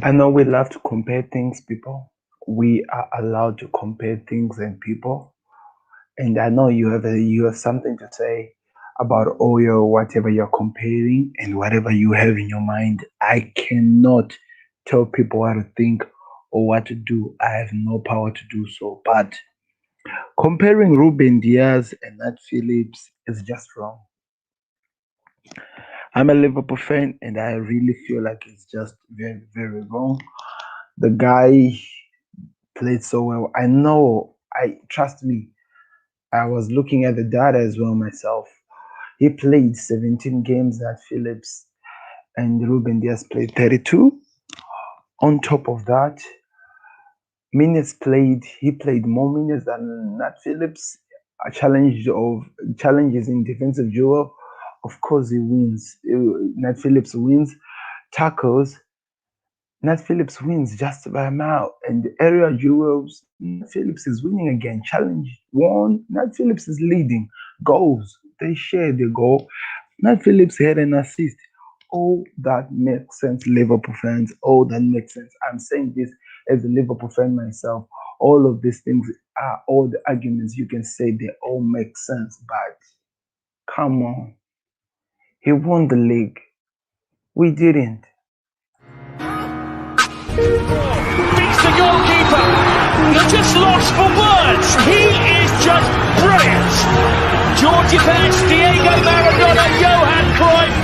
I know we love to compare things, people. We are allowed to compare things and people. And I know you have something to say about all your whatever you're comparing and whatever you have in your mind. I cannot tell people what to think or what to do. I have no power to do so. But comparing Ruben Diaz and Nat Phillips is just wrong. I'm a Liverpool fan and I really feel like it's just very, very wrong. The guy played so well. I know, I trust me. I was looking at the data as well myself. He played 17 games at Phillips, and Ruben Diaz played 32. On top of that, minutes played, he played more minutes than Nat Phillips. A challenge of challenges in defensive duel. Of course, he wins. Nat Phillips wins. Tackles, Nat Phillips wins just by a mile. And the area duels, Nat Phillips is winning again. Challenge one, Nat Phillips is leading. Goals, they share the goal. Nat Phillips had an assist. All that makes sense, Liverpool fans. All that makes sense. I'm saying this as a Liverpool fan myself. All of these things are all the arguments you can say they all make sense. But come on, he won the league. We didn't. Beats the goalkeeper. You're just lost for words. He is just brilliant. Georgie Best, Diego Maradona, Johan Cruyff.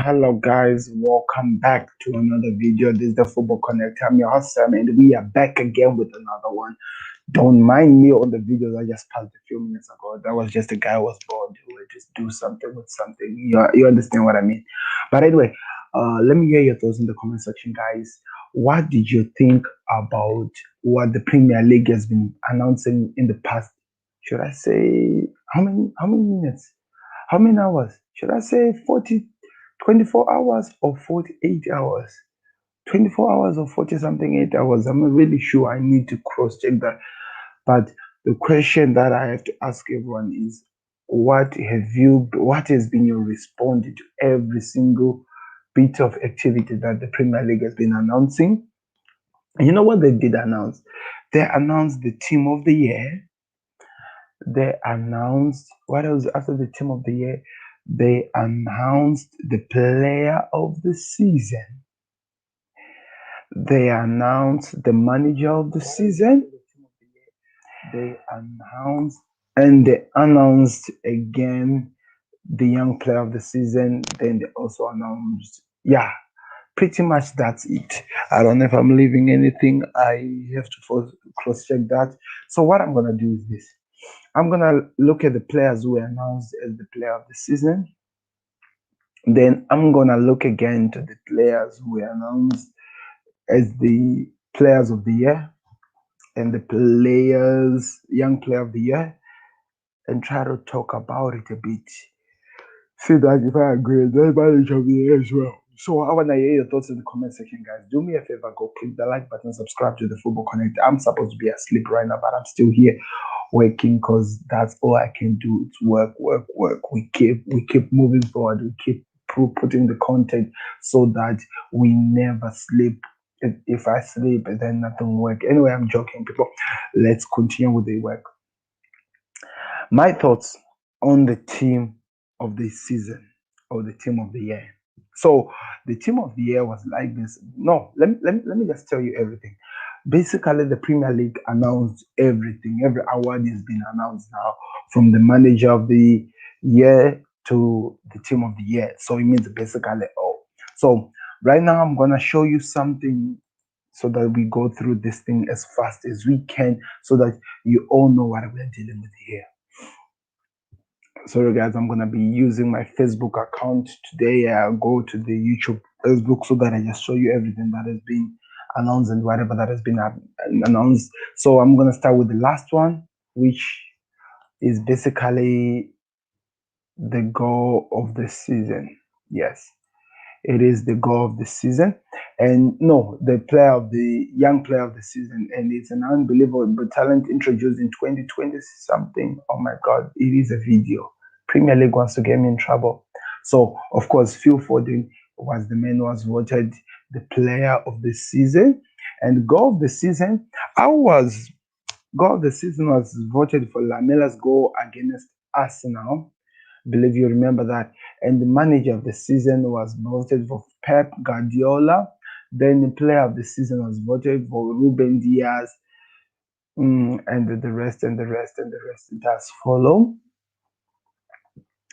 Hello, guys. Welcome back to another video. This is the Football Connect. I'm your host, Sam, and we are back again with another one. Don't mind me on the videos I just passed a few minutes ago. That was just a guy who was bored who would just do something with something. You understand what I mean? But anyway, let me hear your thoughts in the comment section, guys. What did you think about what the Premier League has been announcing in the past? Should I say how many minutes? How many hours? Should I say 24 hours or 48 hours? 24 hours or 40 something 8 hours. I'm not really sure. I need to cross check that. But the question that I have to ask everyone is what has been your response to every single bit of activity that the Premier League has been announcing? You know what they did announce? They announced the team of the year. They announced what else after the team of the year? They announced the player of the season. They announced the manager of the season. They announced again the young player of the season. Then they also announced, yeah, pretty much that's it. I don't know if I'm leaving anything. I have to cross check that. So what I'm gonna do is this. I'm gonna look at the players who were announced as the player of the season. Then I'm gonna look again to the players who were announced as the players of the year and the young player of the year, and try to talk about it a bit. See that if I agree, the manager of the year as well. So I wanna hear your thoughts in the comment section, guys. Do me a favor, go click the like button, subscribe to the Football Connect. I'm supposed to be asleep right now, but I'm still here working because that's all I can do. It's work, work, work. We keep moving forward. We keep putting the content so that we never sleep. If I sleep, then nothing will work. Anyway, I'm joking, people. Let's continue with the work. My thoughts on the team of the season or the team of the year. So the team of the year was like this. No, let me just tell you everything. Basically, the Premier League announced everything. Every award has been announced now, from the manager of the year to the team of the year. So it means basically all. So right now, I'm gonna show you something so that we go through this thing as fast as we can, so that you all know what we're dealing with here. Sorry, guys, I'm gonna be using my Facebook account today. I'll go to the YouTube Facebook so that I just show you everything that has been announced and whatever that has been announced. So I'm gonna start with the last one, which is basically the goal of the season. Yes, It is the goal of the season, and no, the player of the young player of the season, and it's an unbelievable talent introduced in 2020 something. Oh my God, it is a video. Premier League wants to get me in trouble. So of course, Phil Foden was the man who was voted the player of the season, and goal of the season. I was Goal of the season was voted for Lamela's goal against Arsenal. Believe you remember that. And the manager of the season was voted for Pep Guardiola. Then the player of the season was voted for Ruben Diaz. And the rest and the rest and the rest does follow.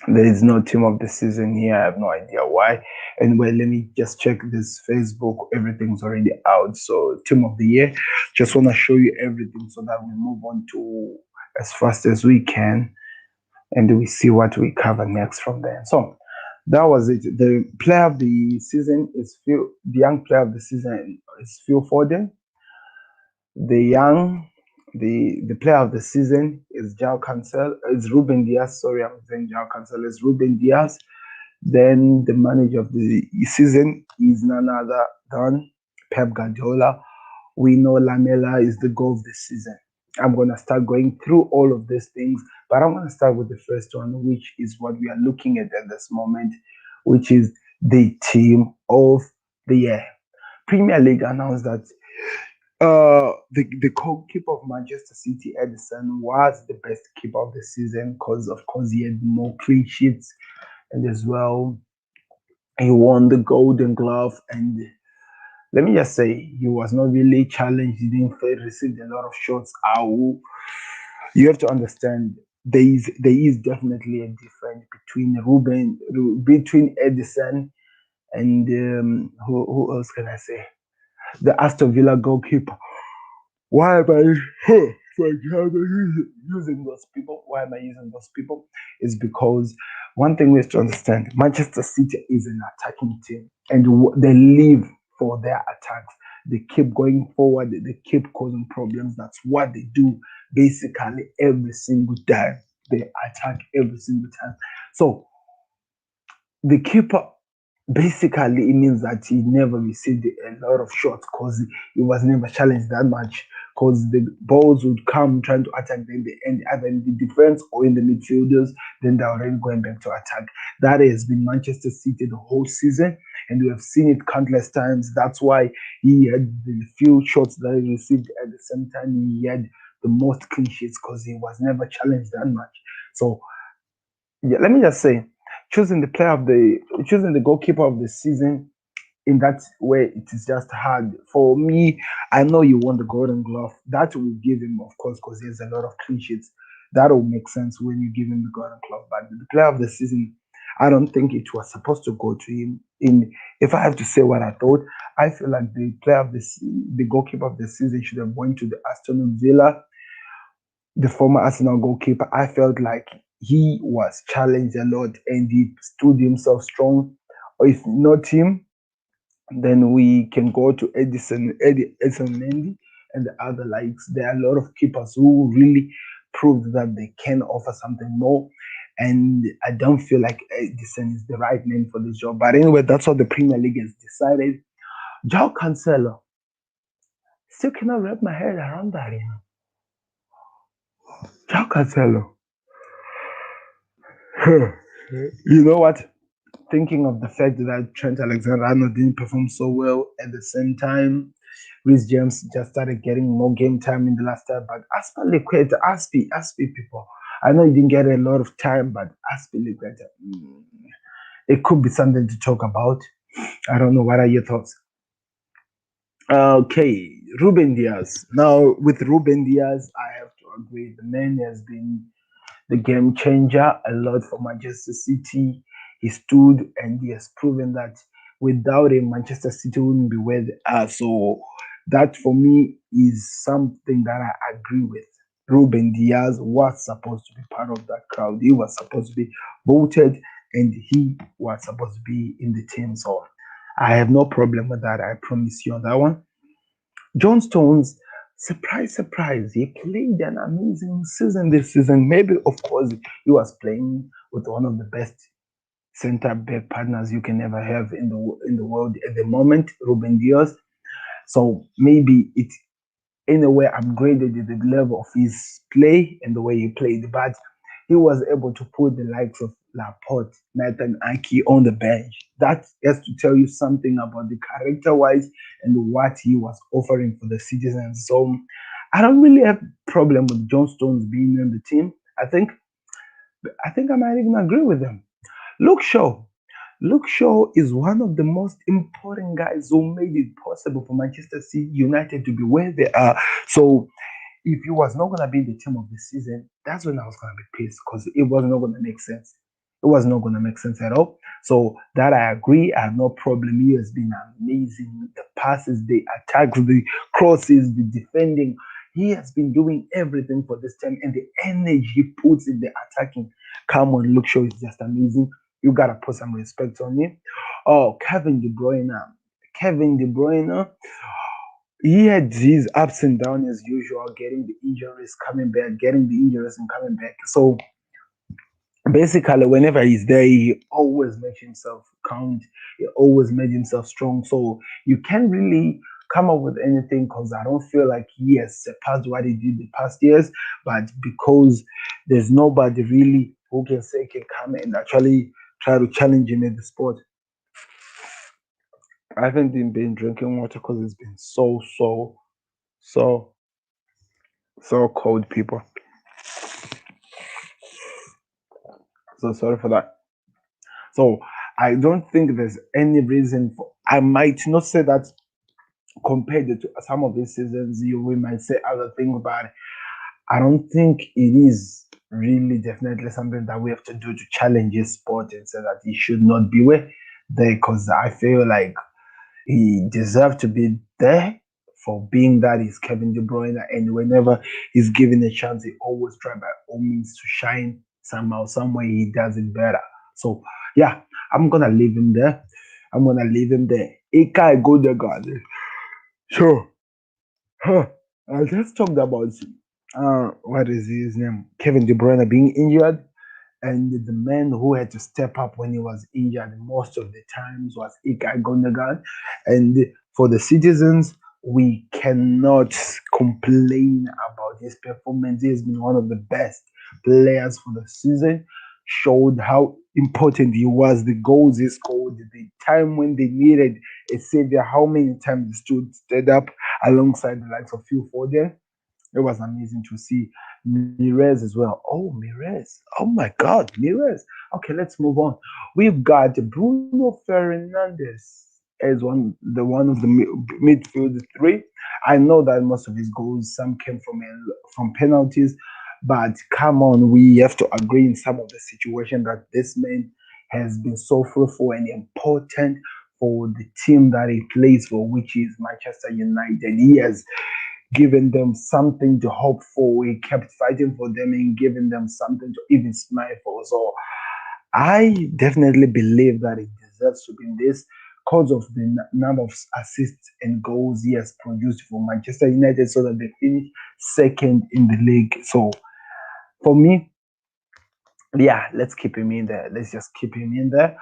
There is no team of the season here. I have no idea why. Anyway, let me just check this Facebook. Everything's already out. So, team of the year. Just want to show you everything so that we move on to as fast as we can, and we see what we cover next from there. So, that was it. The player of the season is Phil. The young player of the season is Phil Foden. The young, the player of the season is Jao Cancel. Is Ruben Diaz. Sorry, I'm saying Jao Cancel is Ruben Diaz. Then the manager of the season is none other than Pep Guardiola. We know Lamela is the goal of the season. I'm going to start going through all of these things, but I'm going to start with the first one, which is what we are looking at this moment, which is the team of the year. Premier League announced that the goalkeeper of Manchester City, Edison, was the best keeper of the season because, of course, he had more clean sheets, and as well, he won the Golden Glove. And let me just say, he was not really challenged. He didn't receive a lot of shots. You have to understand there is definitely a difference between Edison and who else can I say? The Aston Villa goalkeeper. Why am I for example using those people? Why am I using those people? Is because one thing we have to understand: Manchester City is an attacking team, and they live for their attacks. They keep going forward. They keep causing problems. That's what they do basically every single time. They attack every single time. So the keeper basically it means that he never received a lot of shots because he was never challenged that much because the balls would come trying to attack them and either in the defense or in the midfielders, then they're already going back to attack. That has been Manchester City the whole season, and we have seen it countless times. That's why he had the few shots that he received at the same time he had the most clean sheets because he was never challenged that much. So yeah, let me just say, choosing the goalkeeper of the season in that way, it is just hard for me. I know you won the Golden Glove. That will give him, of course, because he has a lot of clean sheets. That will make sense when you give him the Golden Glove. But the player of the season, I don't think it was supposed to go to him. In If I have to say what I thought, I feel like the goalkeeper of the season should have went to the Aston Villa, the former Arsenal goalkeeper. I felt like he was challenged a lot and he stood himself strong. Or if not him, then we can go to Edison Mendy and the other likes. There are a lot of keepers who really proved that they can offer something more. And I don't feel like Edison is the right name for this job. But anyway, that's what the Premier League has decided. João Cancelo. Still cannot wrap my head around that, João Cancelo. You know what? Thinking of the fact that Trent Alexander-Arnold didn't perform so well at the same time, Reece James just started getting more game time in the last time. But Aspi people, I know you didn't get a lot of time, but Aspilicueta, it could be something to talk about. I don't know. What are your thoughts? Okay, Ruben Diaz. Now, with Ruben Diaz, I have to agree. The man has been the game changer a lot for Manchester City. He stood and he has proven that without him, Manchester City wouldn't be where they are. So that for me is something that I agree with. Ruben Diaz was supposed to be part of that crowd. He was supposed to be voted and he was supposed to be in the team. So I have no problem with that. I promise you on that one. John Stones, surprise, surprise, he played an amazing season this season. Maybe, of course, he was playing with one of the best center back partners you can ever have in the world at the moment, Ruben Diaz. So maybe it in a way upgraded the level of his play and the way he played, but he was able to put the likes of Laporte, Nathan Aki on the bench. That has to tell you something about the character wise and what he was offering for the citizens. So I don't really have problem with John Stones being on the team. I think I might even agree with them. Luke Shaw. Luke Shaw is one of the most important guys who made it possible for Manchester City United to be where they are. So if he was not gonna be the team of the season, that's when I was gonna be pissed because it was not gonna make sense. It was not gonna make sense at all. So that I agree. I have no problem. He has been amazing. The passes, the attacks, the crosses, the defending. He has been doing everything for this team, and the energy he puts in the attacking. Come on, Luke Shaw is just amazing. You gotta put some respect on him. Oh, Kevin De Bruyne. Kevin De Bruyne, he had his ups and downs as usual, getting the injuries, coming back, getting the injuries and coming back. So basically, whenever he's there, he always makes himself count. He always made himself strong. So you can't really come up with anything because I don't feel like he has surpassed what he did the past years. But because there's nobody really who can say can come and actually try to challenge him in the sport. I haven't even been drinking water because it's been so so cold, people. So sorry for that. So I don't think there's any reason for. I might not say that compared to some of these seasons, we might say other things, but I don't think it is really definitely something that we have to do to challenge his sport and say that he should not be where there because I feel like he deserves to be there for being that he's Kevin De Bruyne, and whenever he's given a chance, he always try by all means to shine somehow, some way he does it better. So yeah, I'm gonna leave him there. I'm gonna leave him there. Ikai Godegaard. Sure. Huh. I just talked about what is his name? Kevin De Bruyne being injured, and the man who had to step up when he was injured most of the times was Ikai Gundogan. And for the citizens, we cannot complain about his performance. He has been one of the best players for the season. Showed how important he was, the goals he scored, the time when they needed a savior, how many times he stood up alongside the likes of Phil Foden. It was amazing to see Mires as well. Oh, Mires. Oh my God, Mires. Okay, let's move on. We've got Bruno Fernandes as one of the midfield three. I know that most of his goals, some came from penalties, but come on, we have to agree in some of the situation that this man has been so fruitful and important for the team that he plays for, which is Manchester United. He has giving them something to hope for. We kept fighting for them and giving them something to even smile for. So I definitely believe that he deserves to be in this because of the number of assists and goals he has produced for Manchester United so that they finish second in the league. So for me, yeah, let's keep him in there. Let's just keep him in there.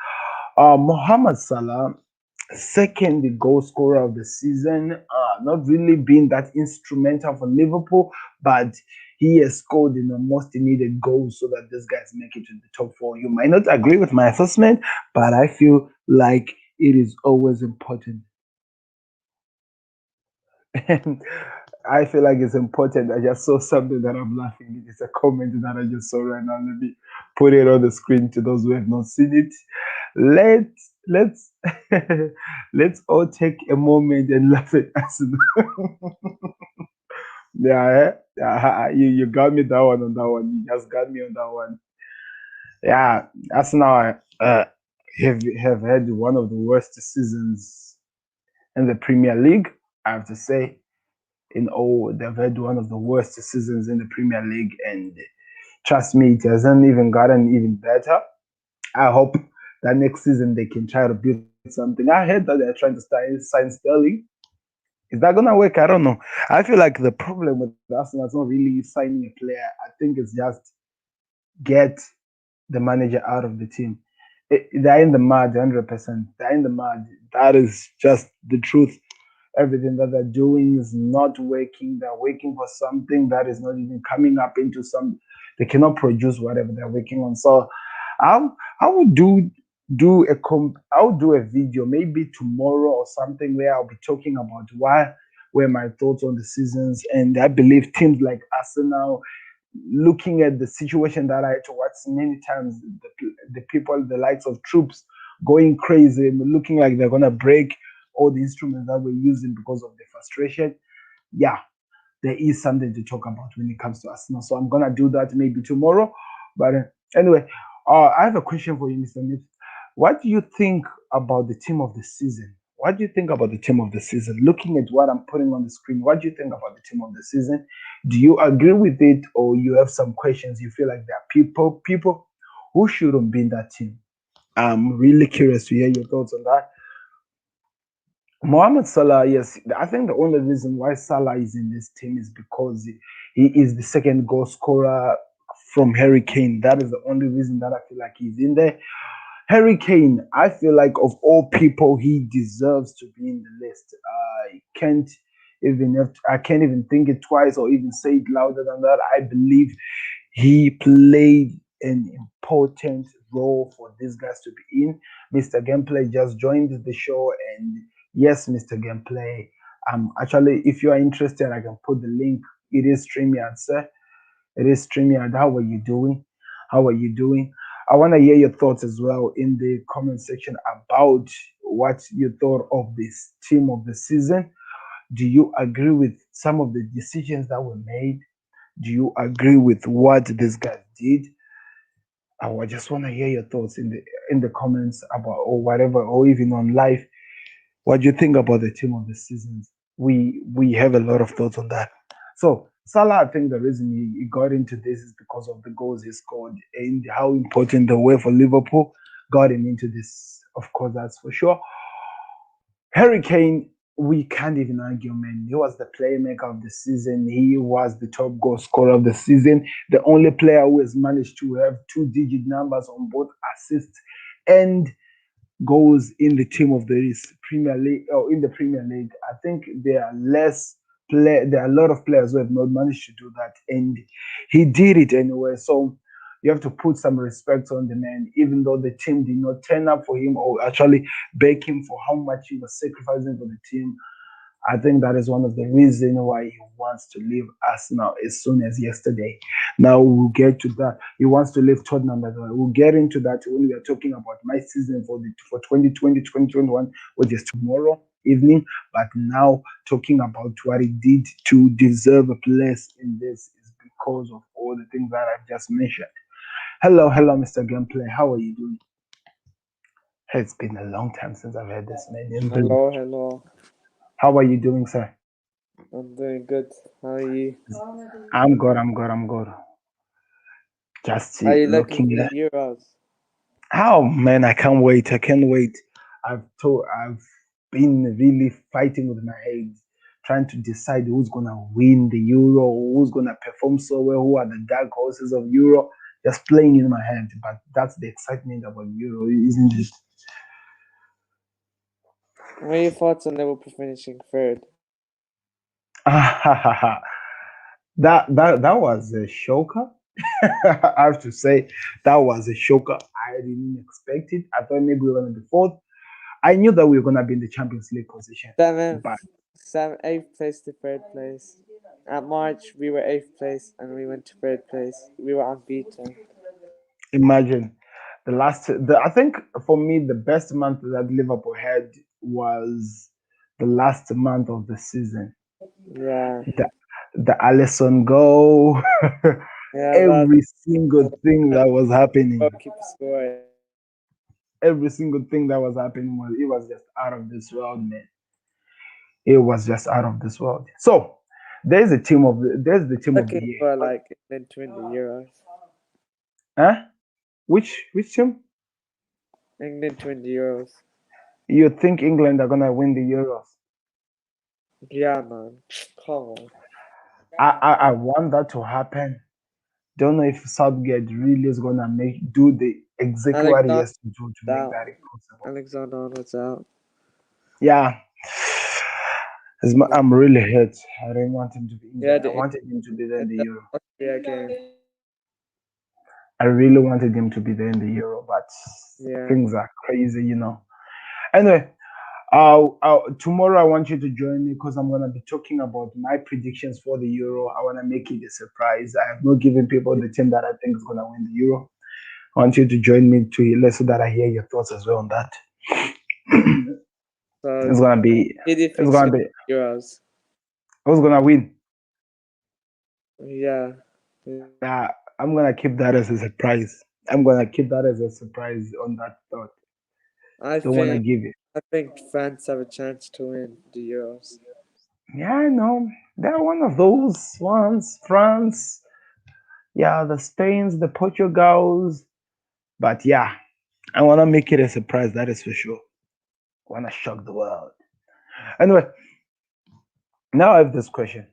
Mohamed Salah, second goal scorer of the season. Not really being that instrumental for Liverpool, but he has scored in the most needed goals so that these guys make it to the top four. You might not agree with my assessment, but I feel like it is always important. I feel like it's important. I just saw something that I'm laughing. It's a comment that I just saw right now. Let me put it on the screen to those who have not seen it. Let's let's all take a moment and laugh at Arsenal. Yeah, you got me that one on that one. You just got me on that one. Yeah, Arsenal have had one of the worst seasons in the Premier League. I have to say, in all, they've had one of the worst seasons in the Premier League, and trust me, it hasn't even gotten even better. I hope that next season they can try to build something. I heard that they're trying to sign Sterling. Is that gonna work? I don't know. I feel like the problem with Arsenal is not really signing a player. I think it's just get the manager out of the team. they're in the mud, 100%. They're in the mud. That is just the truth. Everything that they're doing is not working. They're working for something that is not even coming up into some. They cannot produce whatever they're working on. So, I would I would do a video maybe tomorrow or something where I'll be talking about why were my thoughts on the seasons, and I believe teams like Arsenal, looking at the situation that I had to watch many times, the people, the likes of troops going crazy, looking like they're gonna break all the instruments that we're using because of the frustration. Yeah, there is something to talk about when it comes to Arsenal. So I'm gonna do that maybe tomorrow. But anyway, I have a question for you, Mr. Smith. What do you think about the team of the season? What do you think about the team of the season? Looking at what I'm putting on the screen, what do you think about the team of the season? Do you agree with it, or you have some questions? You feel like there are people who shouldn't be in that team? I'm really curious to hear your thoughts on that. Mohamed Salah, yes, I think the only reason why Salah is in this team is because he is the second goal scorer from Harry Kane. That is the only reason that I feel like he's in there. Harry Kane, I feel like of all people, he deserves to be in the list. I can't even think it twice or even say it louder than that. I believe he played an important role for these guys to be in. Mr. Gameplay just joined the show, and yes, Mr. Gameplay. Actually, if you are interested, I can put the link. It is StreamYard, sir. It is StreamYard. How are you doing? How are you doing? I want to hear your thoughts as well in the comment section about what you thought of this team of the season. Do you agree with some of the decisions that were made? Do you agree with what this guy did? I just want to hear your thoughts in the comments about or whatever, or even on live. What do you think about the team of the seasons? We have a lot of thoughts on that. So Salah, I think the reason he got into this is because of the goals he scored and how important they were for Liverpool. Got him into this, of course, that's for sure. Harry Kane, we can't even argue, man. He was the playmaker of the season. He was the top goal scorer of the season. The only player who has managed to have two-digit numbers on both assists and goals in the team of the Premier League or in the Premier League. I think there are a lot of players who have not managed to do that, and he did it anyway. So you have to put some respect on the man, even though the team did not turn up for him or actually beg him for how much he was sacrificing for the team. I think that is one of the reasons why he wants to leave Arsenal as soon as yesterday. Now we'll get to that. He wants to leave Tottenham, by the way. We'll get into that when we are talking about my season for 2020, 2021, which is tomorrow evening. But now talking about what he did to deserve a place in this is because of all the things that I've just mentioned. Hello, Mr. Gameplay. How are you doing? It's been a long time since I've had this man. Hello, hello. How are you doing, sir? I'm doing good. How are you? I'm good. Just Are you looking looking for at the Euros? oh man, I can't wait. I've been really fighting with my head, trying to decide who's gonna win the Euro, who's gonna perform so well, who are the dark horses of Euro. Just playing in my head, but that's the excitement about Euro, isn't it? What are your thoughts on Liverpool finishing third? That was a shocker. I have to say that was a shocker. I didn't expect it. I thought maybe we were gonna be fourth. I knew that we were gonna be in the Champions League position, but Eighth place to third place. At March, we were eighth place and we went to third place. We were unbeaten. imagine I think for me the best month that Liverpool had was the last month of the season. Yeah, The the Alisson goal, yeah, that every single thing that was happening, goalkeeper scored. every single thing that was happening was it was just out of this world, man. It was just out of this world. So there's the team of the Looking year. for like England to win the Euros. Huh? Which team? England to win the Euros. You think England are gonna win the Euros? Yeah, man. Come on. I want that to happen, Don't know if Southgate really is gonna do the exactly what he Alexander has to do to make out. that impossible. Alexander Arnold's out. Yeah, I'm really hurt. I didn't want him to be Yeah, injured. I wanted him to be there in at the the Euro. Austria game. I really wanted him to be there in the Euro, but Yeah. things are crazy, you know. Anyway, tomorrow I want you to join me because I'm gonna be talking about my predictions for the Euro. I wanna make it a surprise. I have not given people the team that I think is gonna win the Euro. I want you to join me to so that I hear your thoughts as well on that. So It's gonna be who do you it's think's gonna gonna be win Euros? who's gonna win? Yeah. Uh, I'm gonna keep that as a surprise. I'm gonna keep that as a surprise on that thought. I Don't wanna think give it. I think France have a chance to win the Euros. Yeah, I know. They're one of those ones. France, yeah, the Spains, the Portugals. But yeah, I wanna make it a surprise, that is for sure. I wanna shock the world. Anyway, now I have this question.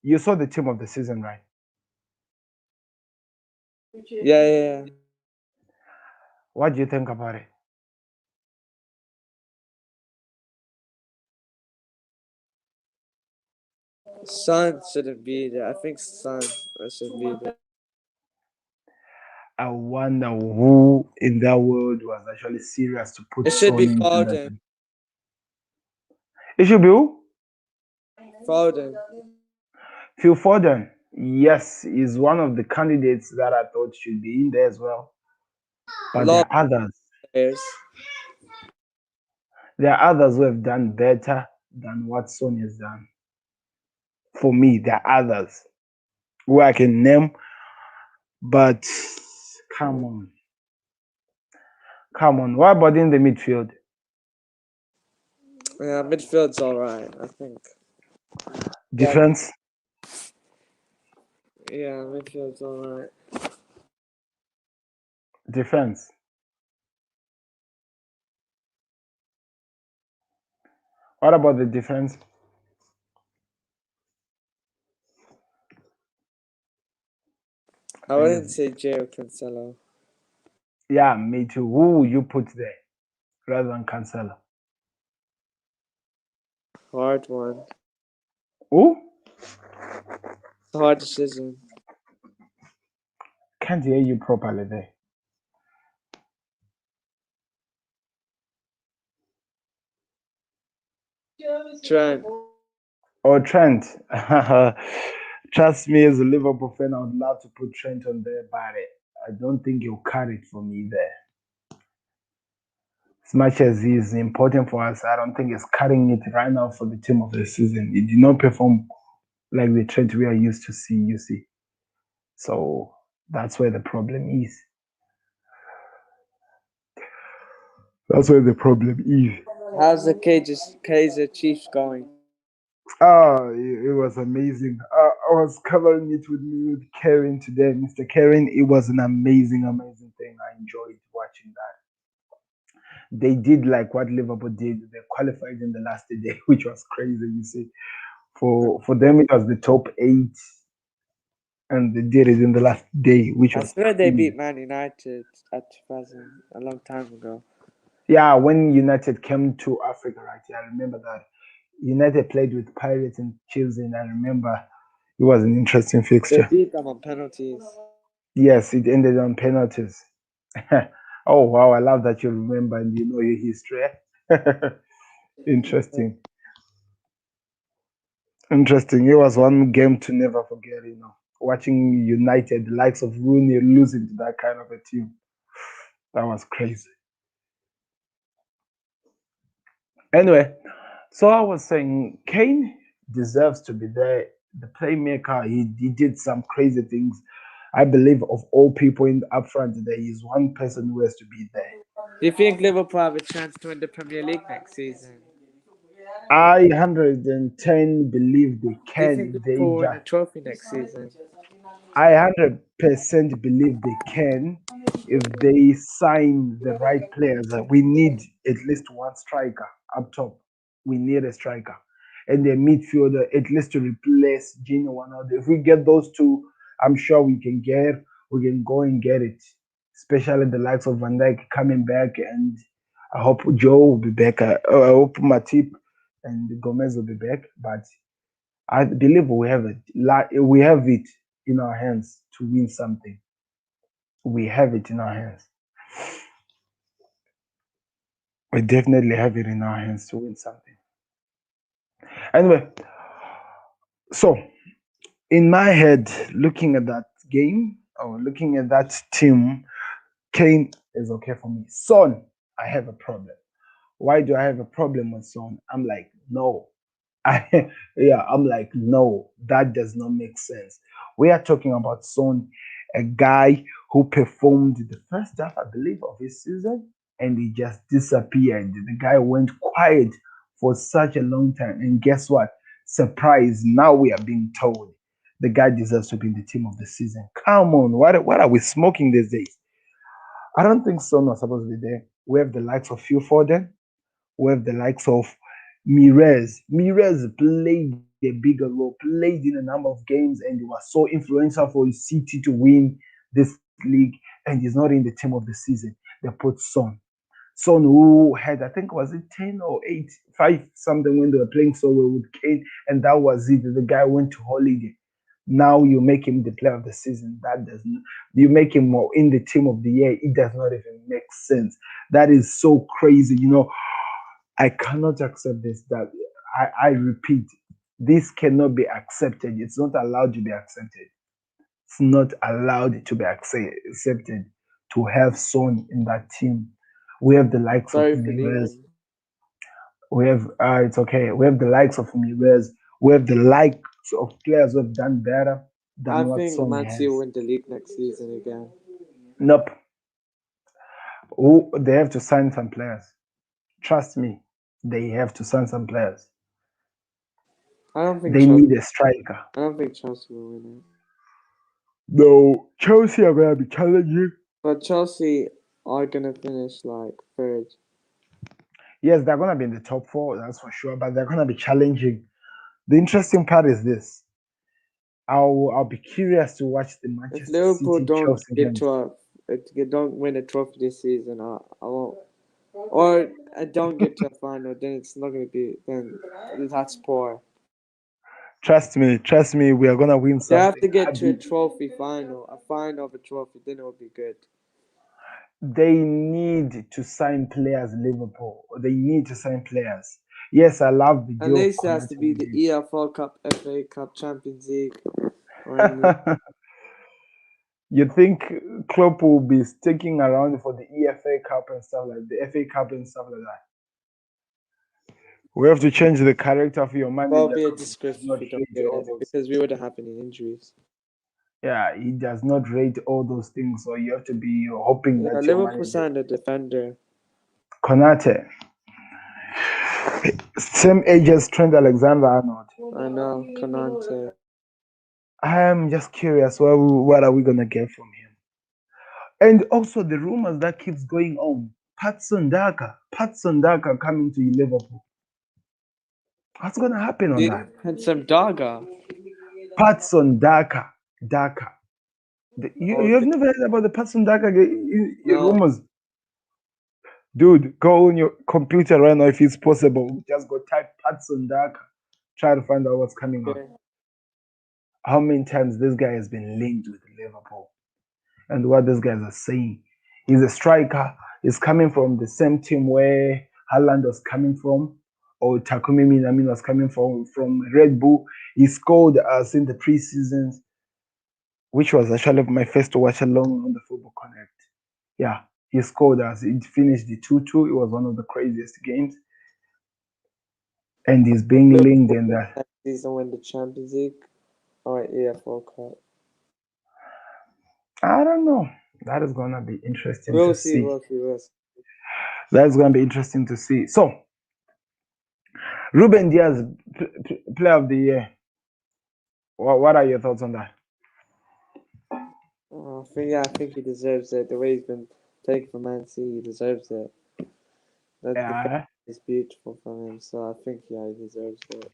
You saw the team of the season, right? Yeah. What do you think about it? Son shouldn't be there. I think Son should be there. I wonder who in that world was actually serious to put It should be Son into that Foden. team. It should be who? Foden. Phil Foden. Yes, he's one of the candidates that I thought should be in there as well. But there Lot are others. players. There are others who have done better than what Son has done. For me, there are others who I can name, but come on. Come on. What about in the midfield? Yeah, midfield's alright, I think. Defense? Yeah, midfield's alright. Defense. What about the defense? I wouldn't say Jao Cancelo. Yeah, me too. Who would you put there rather than Cancelo? Hard one. Who? It's a hard decision. Can't hear you properly there. Trent. Or Trent. Trust me, as a Liverpool fan, I would love to put Trent on there, but I don't think he'll cut it for me there. As much as he's important for us, I don't think he's cutting it right now for the team of the season. He did not perform like the Trent we are used to see, you see. So that's where the problem is. That's where the problem is. How's the Kaiser Chiefs going? Oh, it was amazing. I was covering it with Karen today, Mr. Karen. It was an amazing thing. I enjoyed watching that. They did like what Liverpool did. They qualified in the last day, which was crazy. You see, for them it was the top 8, and they did it in the last day, which I was swear they crazy. beat Man United at 2000 a long time ago. Yeah, when United came to Africa, right? Yeah, I remember that. United played with Pirates and Chelsea, and I remember it was an interesting They fixture. beat them on penalties. Yes, it ended on penalties. Oh wow, I love that you remember and you know your history. Interesting. Interesting. It was one game to never forget, you know. Watching United, the likes of Rooney losing to that kind of a team. That was crazy. Anyway, so I was saying Kane deserves to be there. The playmaker, he did some crazy things. I believe of all people in up front, there is one person who has to be there. Do you think Liverpool have a chance to win the Premier League next season? I 110 believe they Do you think can. They Liverpool win a just trophy next season? I 100% believe they can if they sign the right players. We need at least one striker up top. We need a striker. And the midfielder, at least to replace Gino Wijnaldum. If we get those two, I'm sure we can go and get it. Especially the likes of Van Dijk coming back, and I hope Joe will be back. I hope Matip and Gomez will be back. But I believe we have it. We have it in our hands to win something. We have it in our hands. We definitely have it in our hands to win something. Anyway, so in my head, looking at that game or looking at that team, Kane is okay for me. Son, I have a problem. Why do I have a problem with Son? I'm like, no. I'm like, no, that does not make sense. We are talking about Son, a guy who performed the first half, I believe, of his season, and he just disappeared. The guy went quiet for such a long time. And guess what? Surprise, now we are being told the guy deserves to be in the team of the season. Come on, what are we smoking these days? I don't think Son was supposed to be there. We have the likes of Phil Foden, we have the likes of Mirez. Mirez played a bigger role, played in a number of games, and he was so influential for his City to win this league, and he's not in the team of the season. They put Son. Son, who had, I think, was it 10 or 8, 5 something when they were playing so well with Kane, and that was it. The guy went to holiday. Now you make him the player of the season. That doesn't. You make him more in the team of the year. It does not even make sense. That is so crazy. I cannot accept this. That I repeat, this cannot be accepted. It's not allowed to be accepted. It's not allowed to be accepted to have Son in that team. We have the likes of Sorry for Mires. leaving. We have it's okay. We have the likes of Mires. We have the likes of players who have done better I than what think Son Man City will has. win the league next season again. Nope. Who they have to sign some players. Trust me, they have to sign some players. I don't think They Chelsea. need a striker. I don't think Chelsea will win it. No, Chelsea are gonna be challenging. But Chelsea are gonna finish like third. Yes, they're gonna be in the top four, that's for sure. But they're gonna be challenging. The interesting part is this: I'll be curious to watch the If Manchester Liverpool City don't Chelsea get games. to don't win a trophy this season, I won't. Or I don't get to a final, then it's not gonna be. Then that's poor. Trust me, we are gonna win They have something. to get to a trophy final, a final of a trophy, then it will be good. They need to sign players, Liverpool. They need to sign players. Yes, I love the At deal of least it has to Konate be we the did. EFL Cup, FA Cup, Champions League, or any. You think Klopp will be sticking around for the EFA Cup and stuff like the FA Cup and stuff like that? We have to change the character of your That manager would be a because he does disgrace if not we don't rate get all it those. because we would have happened in injuries. Yeah, he does not rate all those things. So you have to be hoping Yeah, that your Liverpool manager, signed a defender. Konate, same age as Trent Alexander-Arnold. I know, Konate. I am just curious, what are we gonna get from him? And also the rumors that keeps going on. Patson Daka coming to Liverpool. What's gonna happen on that? And some Daga. Patson Daka. You have Okay. never heard about the Patson Daka No. rumors? Dude, go on your computer right now if it's possible. Just go type Patson Daka. Try to find out what's coming on. Okay. How many times this guy has been linked with Liverpool and what these guys are saying. He's a striker. He's coming from the same team where Haaland was coming from, or Takumi Minamin was coming from Red Bull. He scored us in the preseasons, which was actually my first watch along on the Football Connect. Yeah, he scored us. It finished the 2-2. It was one of the craziest games. And he's being linked in that. Next season win the Champions League or EFL Cup. I don't know. That is gonna be interesting We'll to see. see. We'll see. That's gonna be interesting to see. So, Ruben Diaz, player of the year. What are your thoughts on that? I think he deserves it. The way he's been playing for Man City, he deserves it. That defense Yeah, is beautiful from him, so I think he deserves it.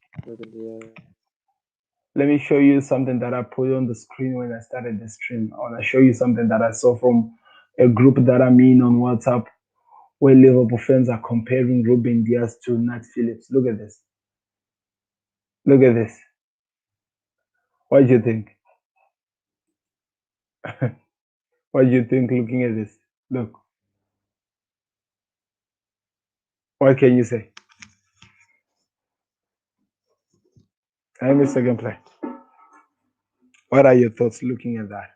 Let me show you something that I put on the screen when I started the stream. I want to show you something that I saw from a group that I'm in on WhatsApp where Liverpool fans are comparing Ruben Diaz to Nat Phillips. Look at this. Look at this. What do you think? What do you think looking at this? Look. What can you say? Let me second play. What are your thoughts looking at that?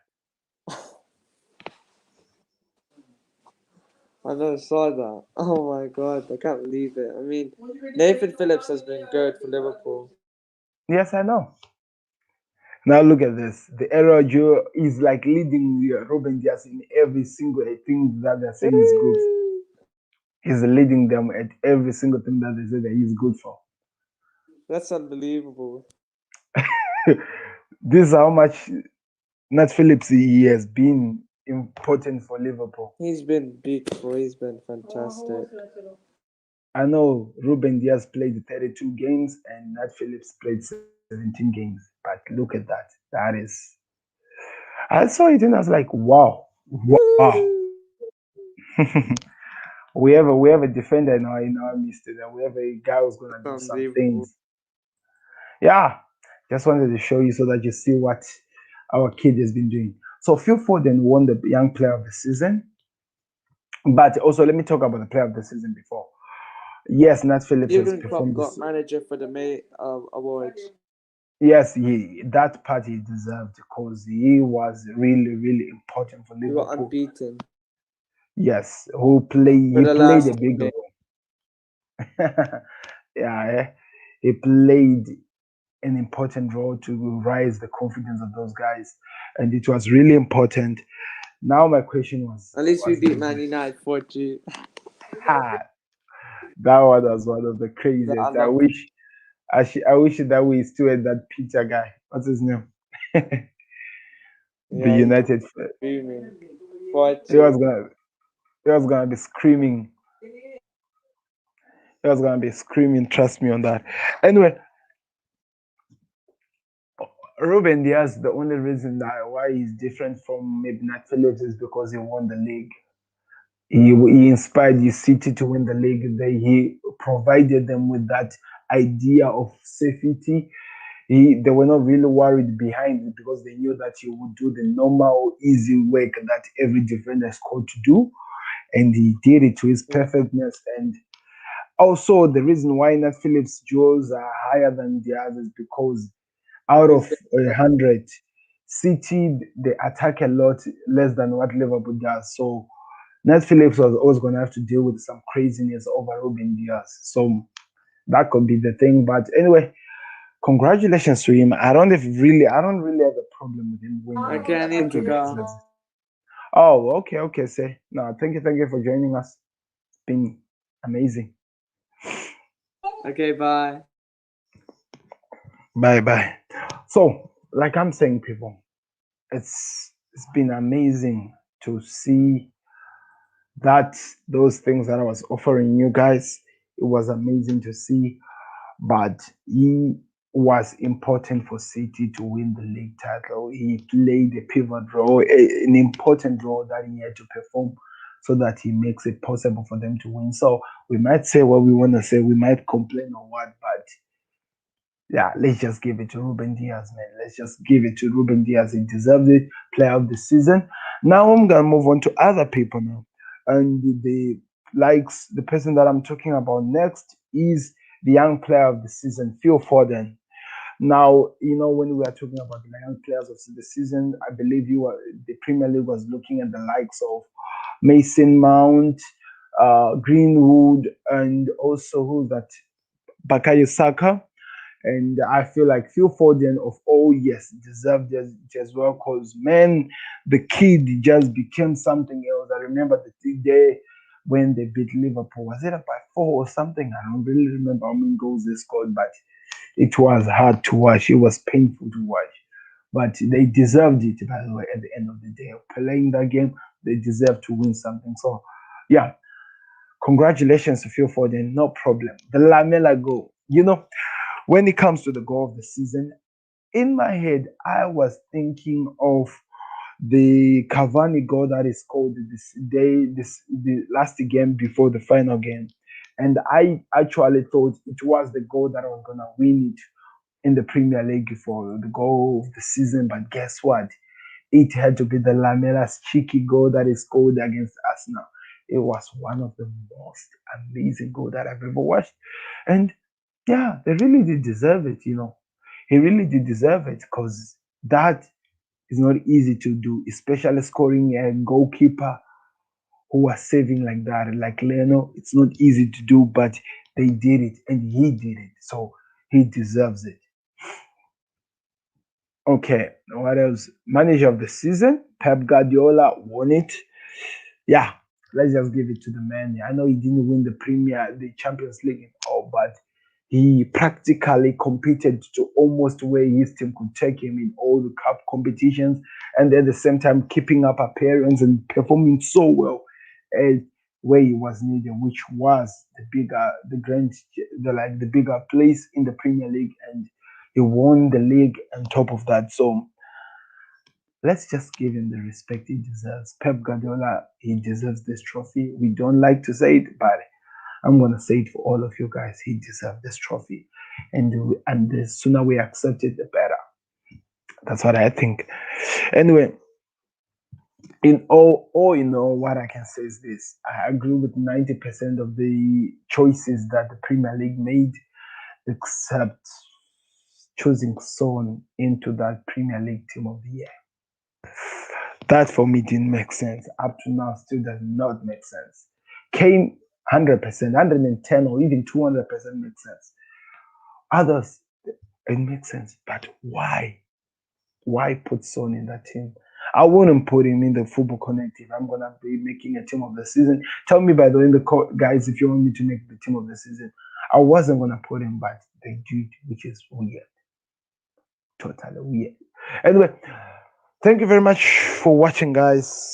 I never saw that. Oh my god, I can't believe it. I mean, Nathan Phillips has been good for Liverpool. Yes, I know. Now look at this. The error Joe is like leading Ruben Diaz in every single thing that they're saying is good. He's leading them at every single thing that they say that he's good for. That's unbelievable. This is how much Nat Phillips he has been important for Liverpool. He's been beautiful. He's been fantastic. I know Ruben Diaz played 32 games and Nat Phillips played 17 games. But look at that. That is. I saw it and I was like, wow. Wow. we have a defender in our midst, and we have a guy who's gonna do some things. Yeah. Just wanted to show you so that you see what our kid has been doing. So Phil Foden won the Young Player of the Season. But also, let me talk about the Player of the Season before. Yes, Nat Phillips has Jurgen Klopp performed got this. manager for the May awards. Yes, that part he deserved because he was really, really important for He got Liverpool. unbeaten Yes, he for played the a last big game. role. Yeah, he played an important role to rise the confidence of those guys, and it was really important. Now my question was, At least we was beat this? Man United 4-2. Ha, that one was one of the craziest. I wish, I wish that we still had that Peter guy. What's his name? The Yeah, United. screaming. He was gonna be screaming. He was gonna be screaming. Trust me on that. Anyway, Ruben Diaz. The only reason that why he's different from maybe Nat Phillips is because he won the league. He inspired his city to win the league. He provided them with that idea of safety. They were not really worried behind it because they knew that he would do the normal, easy work that every defender is called to do, and he did it to his perfectness. And also, the reason why Nat Phillips' duels are higher than the others because out of 100, City they attack a lot less than what Liverpool does. So Nat Phillips was always going to have to deal with some craziness over Ruben Diaz. So that could be the thing. But anyway, congratulations to him. I don't really have a problem with him winning. Okay, I need to go. Oh, okay, say. No, thank you for joining us. It's been amazing. Okay, bye. Bye. So, like I'm saying, people, it's been amazing to see that those things that I was offering you guys. It was amazing to see, but he was important for City to win the league title. He played a pivot role, an important role that he had to perform so that he makes it possible for them to win. So we might say what we want to say, we might complain or what, but yeah, let's just give it to Ruben Diaz, man. Let's just give it to Ruben Diaz. He deserved it. Player of the season. Now I'm gonna move on to other people now, and the person that I'm talking about next is the young player of the season, Phil Foden. Now, when we are talking about the young players of the season, I believe the Premier League was looking at the likes of Mason Mount, Greenwood, and also who's that? Bakayo Saka. And I feel like Phil Foden yes, deserved it as well because, man, the kid just became something else. I remember the day when they beat Liverpool. Was it by 4 or something? I don't really remember how many goals they scored, but it was hard to watch. It was painful to watch. But they deserved it, by the way, at the end of the day. Playing that game, they deserve to win something. So, yeah, congratulations to Phil Foden. No problem. The Lamela goal. When it comes to the goal of the season, in my head, I was thinking of the Cavani goal that is scored the last game before the final game, and I actually thought it was the goal that was gonna win it in the Premier League for the goal of the season. But guess what? It had to be the Lamella's cheeky goal that is scored against Arsenal. It was one of the most amazing goals that I've ever watched, and yeah, they really did deserve it. He really did deserve it because that is not easy to do, especially scoring a goalkeeper who was saving like that, like Leno. It's not easy to do, but they did it and he did it. So he deserves it. Okay, what else? Manager of the season, Pep Guardiola won it. Yeah, let's just give it to the man. I know he didn't win the Champions League in all, but he practically competed to almost where his team could take him in all the cup competitions, and at the same time keeping up appearance and performing so well at where he was needed, which was the bigger place in the Premier League, and he won the league on top of that. So let's just give him the respect he deserves. Pep Guardiola, he deserves this trophy. We don't like to say it, but I'm gonna say it for all of you guys. He deserves this trophy, and the sooner we accept it, the better. That's what I think. Anyway, in all, what I can say is this: I agree with 90% of the choices that the Premier League made, except choosing Son into that Premier League Team of the Year. That for me didn't make sense. Up to now, still does not make sense. Kane, 100%, 110, or even 200% makes sense. Others, it makes sense. But why? Why put Son in that team? I wouldn't put him in the Football Connect if I'm gonna be making a team of the season. Tell me by the way, in the guys, if you want me to make the team of the season. I wasn't gonna put him, but they did, which is weird, totally weird. Anyway, thank you very much for watching, guys.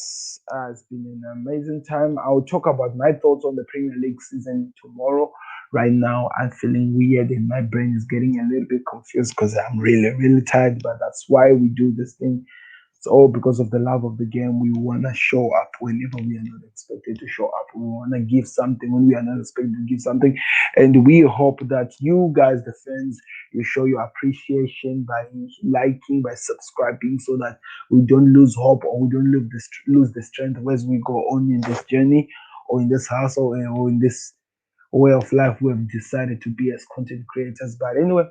It's been an amazing time. I'll talk about my thoughts on the Premier League season tomorrow. Right now, I'm feeling weird and my brain is getting a little bit confused because I'm really, really tired. But that's why we do this thing. It's all because of the love of the game. We want to show up whenever we are not expected to show up. We want to give something when we are not expected to give something. And we hope that you guys, the fans, you show your appreciation by liking, by subscribing, so that we don't lose hope or we don't lose the strength as we go on in this journey or in this house or in this way of life we have decided to be as content creators. But anyway,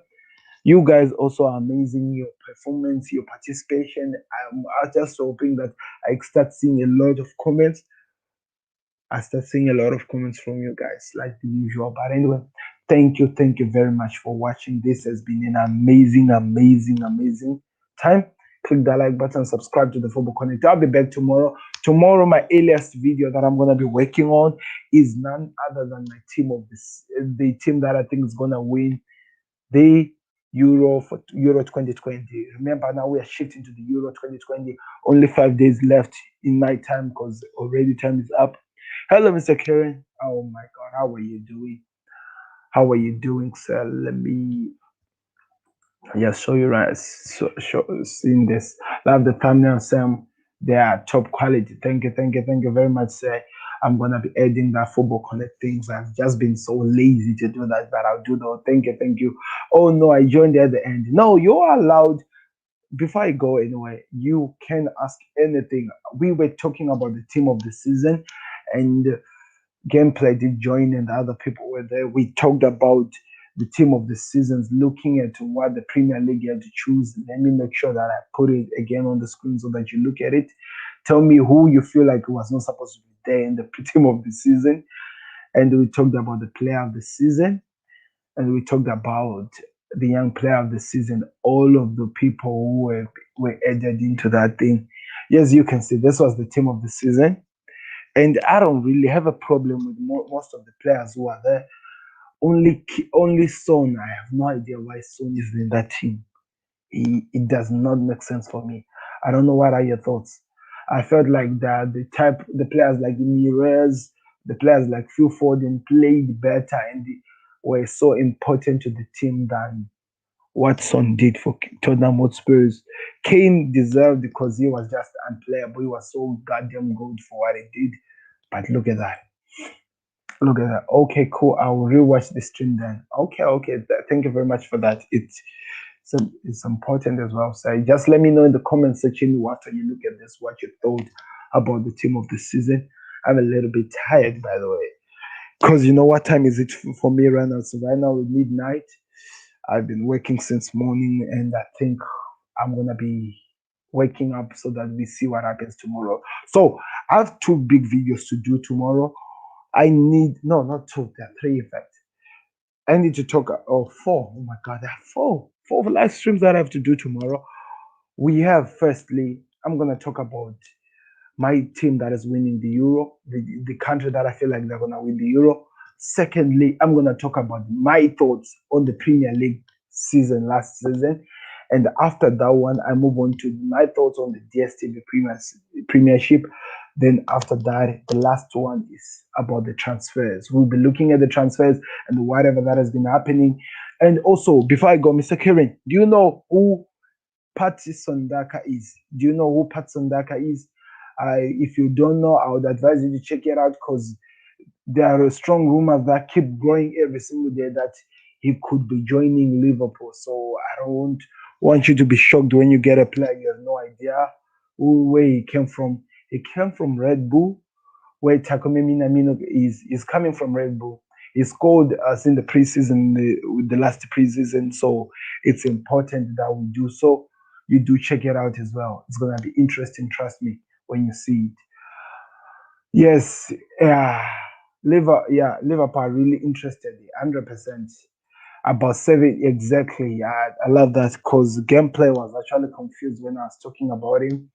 you guys also are amazing. Your performance, your participation. I'm just hoping that I start seeing a lot of comments. I start seeing a lot of comments from you guys, like the usual. But anyway, thank you very much for watching. This has been an amazing, amazing, amazing time. Click that like button, subscribe to the Football Connect. I'll be back tomorrow. Tomorrow, my earliest video that I'm gonna be working on is none other than my team of the team that I think is gonna win the Euro 2020. Remember, now we are shifting to the Euro 2020. Only 5 days left in my time because already time is up. Hello, Mr. Karen. Oh my God, how are you doing? How are you doing, sir? Let me just show you right. Seeing this. Love the thumbnail, Sam. They are top quality. Thank you very much, sir. I'm gonna be adding that Football Connect things. I've just been so lazy to do that, but I'll do that. Thank you. Oh no, I joined at the end. No, you are allowed. Before I go anyway, you can ask anything. We were talking about the team of the season, and Gameplay did join, and other people were there. We talked about the team of the seasons, looking at what the Premier League had to choose. Let me make sure that I put it again on the screen so that you look at it. Tell me who you feel like was not supposed to be there in the team of the season. And we talked about the player of the season, and we talked about the young player of the season. All of the people who were added into that thing. Yes, you can see this was the team of the season. And I don't really have a problem with most of the players who are there. Only Son. I have no idea why Son is in that team. It does not make sense for me. I don't know what are your thoughts. I felt like that the players like Mirez, the players like Phil Foden played better and were so important to the team than what Son did for Tottenham Hotspurs. Kane deserved because he was just unplayable. He was so goddamn good for what he did. But look at that. Look at that. Okay, cool. I will rewatch the stream then. Okay. Thank you very much for that. It's important as well. So just let me know in the comment section after you look at this what you thought about the team of the season. I'm a little bit tired, by the way, because you know what time is it for me right now? So right now it's midnight. I've been working since morning, and I think I'm gonna be waking up so that we see what happens tomorrow. So I have 2 big videos to do tomorrow. I need not 2, there are 3 in fact. I need to talk 4. Oh my god, there are 4 live streams that I have to do tomorrow. We have, firstly, I'm gonna talk about my team that is winning the Euro, the country that I feel like they're gonna win the Euro. Secondly, I'm gonna talk about my thoughts on the Premier League season last season. And after that one, I move on to my thoughts on the DStv Premiership. Then after that, the last one is about the transfers. We'll be looking at the transfers and whatever that has been happening. And also, before I go, Mr. Kieran, do you know who Patson Daka is? Do you know who Patson Daka is? If you don't know, I would advise you to check it out because there are strong rumors that keep growing every single day that he could be joining Liverpool. So I don't want you to be shocked when you get a player you have no idea where he came from. He came from Red Bull, where Takumi Minamino is coming from Red Bull. He scored us in the preseason, the last preseason. So it's important that we do so. You do check it out as well. It's gonna be interesting, trust me, when you see it. Yes, Liverpool are really interested, 100%. About 7 exactly. I love that because gameplay was actually confused when I was talking about him.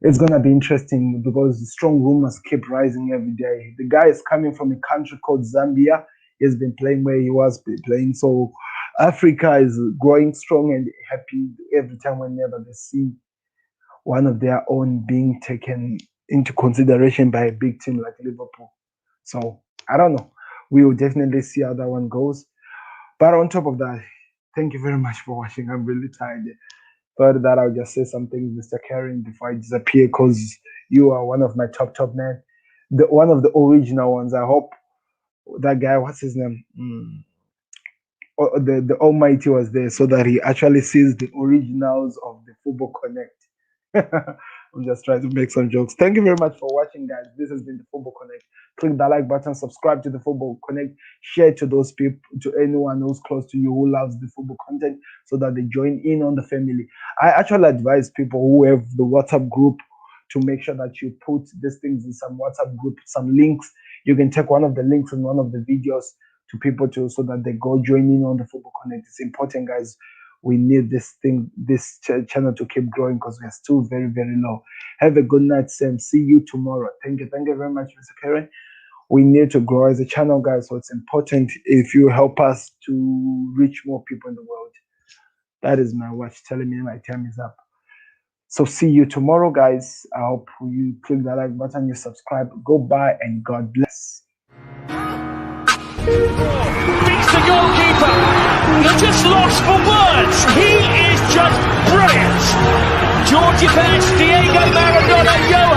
It's gonna be interesting because strong rumors keep rising every day. The guy is coming from a country called Zambia. He's been playing where he was playing. So Africa is growing strong and happy every time whenever they see one of their own being taken into consideration by a big team like Liverpool. So I don't know. We will definitely see how that one goes. But on top of that, thank you very much for watching. I'm really tired. Thought that I'll just say something, Mr. Karen, before I disappear, because you are one of my top men. One of the original ones. I hope that guy, what's his name? The Almighty was there so that he actually sees the originals of the Football Connect. I'm just trying to make some jokes. Thank you very much for watching, guys. This has been the Football Connect. Click the like button, subscribe to the Football Connect, share to those people, to anyone who's close to you who loves the football content so that they join in on the family. I actually advise people who have the WhatsApp group to make sure that you put these things in some WhatsApp group, some links. You can take one of the links in one of the videos to people too so that they go join in on the Football Connect. It's important, guys. We need this channel to keep growing because we're still very, very low. Have a good night, Sam. See you tomorrow. Thank you very much, Mr. Karen. We need to grow as a channel, guys, so it's important if you help us to reach more people in the world. That is my watch telling me my time is up. So see you tomorrow, guys. I hope you click the like button, you subscribe. Go bye and God bless. Beats the goalkeeper. You're just lost for words. He is just brilliant. Georgie Pence, Diego Maradona, Johan.